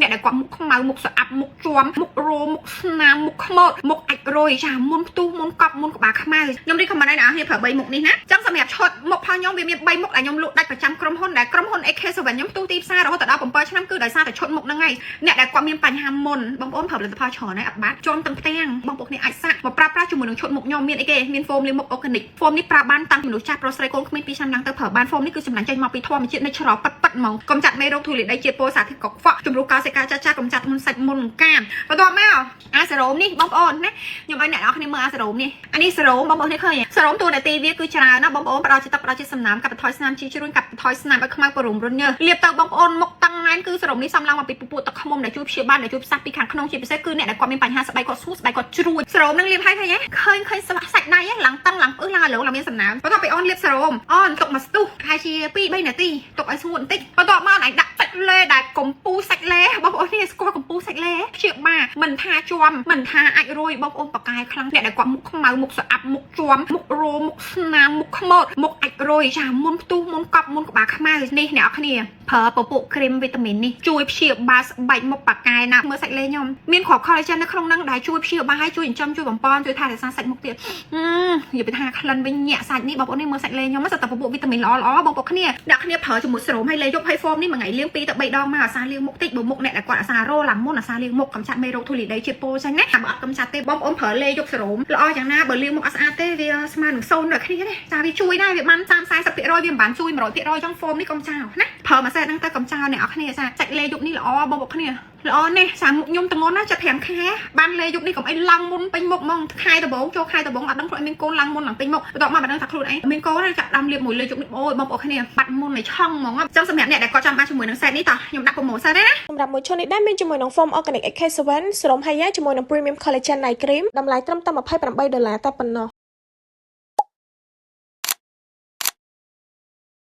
អ្នកដែលគាត់មុខខ្មៅមុខស្អាប់មុខជាប់មុខរោមុខស្នាមមុខខ្មោចមុខអាចរយចាមុនផ្ទុះមុនកប់មុនក្បាលខ្មៅខ្ញុំរីកខមមិនឲ្យអ្នកគ្នាប្រើ3មុខនេះណាចឹងសម្រាប់ឈុតមុខផងខ្ញុំវាមាន3មុខដែលខ្ញុំលក់ដាច់ប្រចាំក្រុមហ៊ុនដែលក្រុមហ៊ុន AK7 ខ្ញុំផ្ទុះទីផ្សាររហូតដល់7ឆ្នាំគឺដោយសារតែឈុតមុខហ្នឹងហើយអ្នកដែលគាត់មានបញ្ហាមុនបងប្អូនប្រើផលិតផលច្រើនហើយអត់បាត់ជាប់ទាំងផ្ទាំងបងប្អូនគ្នាអាចសាកមកប្រើប្រាស់ជាមួយនឹងឈុតមុខខ្ញុំមានអីគេមានហ្វូមលាងមុខអូកានិកហ្វូមនេះប្រើបានតាំងពីមនុស្សចាស់ប្រុសស្រីកូនក្មេង2ឆ្នាំឡើងទៅប្រើបានហ្វូមនេះគឺសម្លាញ់ចេញមកពីធម្មជាតិនៃច្រកប៉ិតប៉ិតហ្មងកុំចាត់មេរោគធូលីដីជាតិពោធិ៍សារធាតុកខ្វក់ជំរុះកោសិកាចាស់ចាស់កុំចាត់មុនសាច់មុនកាមបន្ទាប់មកអាសេរ៉ូមនេះបងប្អូនណាខ្ញុំឲ្យអ្នកនរគ្នាមើលអាសេរ៉ូមនេះអានេះសេរ៉ូមបងប្អូននេះឃើញសេរ៉ូមតួនាទីវាគឺច្រើនណាបងប្អូនផ្ដល់ជាទឹកផ្ដល់ជាសំណើមកាត់បន្ថយស្នាមជីជ្រួញកាត់បន្ថយស្នាមឲ្យខ្មៅពរុំរុនញើសលាបទៅបងប្អូនមុខតឹងណែនគឺសេរ៉ូមនេះសំឡើងមកពីពពួកទឹកឃ្មុំដែលជួយព្យាបាលដែលជួយផ្សះពីខាងក្នុងជាពិសេសគឺអ្នកដែលគាត់មានបញ្ហាស្បែកគាត់ស្រួលស្បែកគាត់ជ្រួញសេរ៉ូមនឹងលាបឲ្យឃើញឃើញសាច់ដៃឡើងតឹងឡើងផ្អឹសឡើងឡើងមានសំណើមបន្ទាប់ពីអូនលាបសេរ៉ូមអូនទុកមកស្ទុះប្រហែលជា2-3នាទីទុកឲ្យស្ងួតបន្តិចបន្ទាប់មកឯងដាក់សាច់លេដែលកំពូសាច់លេបងប្អូននេះស្គាល់កំពូសាច់លេព្យាបាលមិនថាជាប់មិនថាអាចរយបងប្អូនបកាយខ្លាំងអ្នកដែលគាត់មុខខ្មៅមុខស្អាប់មុខជាប់មុខរោមុខស្នាមមុខខ្មោចមុខអាចរយចាមុនផ្ទុះមុនកប់មុនក្បាលខ្មៅនេះអ្នកនរគ្នាប្រើពពុះគ្រីមវីតាមីននេះជួយព្យាបាលស្បែកមុខបកាយណាមើលសាច់លេខ្ញុំមានគ្រាប់ collagen នៅក្នុងហ្នឹងដែលជួយព្យាបាលហើយជួយចិញ្ចឹមជួយបំពន់ជួយថែរក្សាសាច់មុខទៀតនិយាយពីថាក្លិនវិញញាក់សាច់នេះបងប្អូននេះមើលសាច់លេខ្ញុំសិតតែពពុះវីតាមីនល្អបងប្អូនគ្នាអ្នកគ្នាប្រើជាមួយសេរ៉ូមហើយលេយកហើយហ្វូមនេះមួយថ្ងៃលាង2 ទៅ 3 ដងមកអាសាលាងមុខតិចបើមុខអ្នកដែលគាត់អាសារ៉ូឡើងមុនអាសាលាងមុខកំចាត់មេរោគធូលីដីជាតិពោចាញ់ណាបើអត់កំចាត់ទេបងប្អូនប្រើលេយកសេរ៉ូមល្អយ៉ាងណាបើលាងមុខអត់ស្អាតទេវាស្មើនឹង0ដូចគ្នាទេចាវាជួយដែរវាបាន30-40% វាមិនបានជួយ100%ចឹងហ្វូមនេះកុំចោលណាប្រើមួយសេតហ្នឹងទៅកុំចោលអ្នកនរគ្នាចាសាច់លេយកនេះល្អបងប្អូនគ្នាល្អណាស់សាមុខខ្ញុំទាំងងន់ណាចិត្ត5ខែបានលេយកនេះកុំអីឡើងមុនពេញមុខហ្មងខែដំបូងចូលខែដំបូងអត់ដឹងខ្លួនមានកូនឡើងមុនឡើងពេញមុខបន្ទាប់មកបានដឹងថាខ្លួនឯងមានកូនហើយចាក់ដាំលាបមួយលេយកនេះអូយបងប្អូនគ្នាបាត់មុននៃឆង់ហ្មងចឹងសម្រាប់អ្នកដែលគាត់ចង់បានជាមួយនឹងសេតនេះតោះខ្ញុំដាក់ប្រូម៉ូសិនណាសម្រាប់មួយឈុតនេះដែរមានជាមួយនឹង Foam Organic AK7 សេរ៉ូម Haya ជាមួយនឹង Premium Collagen Night Cream តម្លៃត្រឹមតែ$28តែប៉ុណ្ណោះ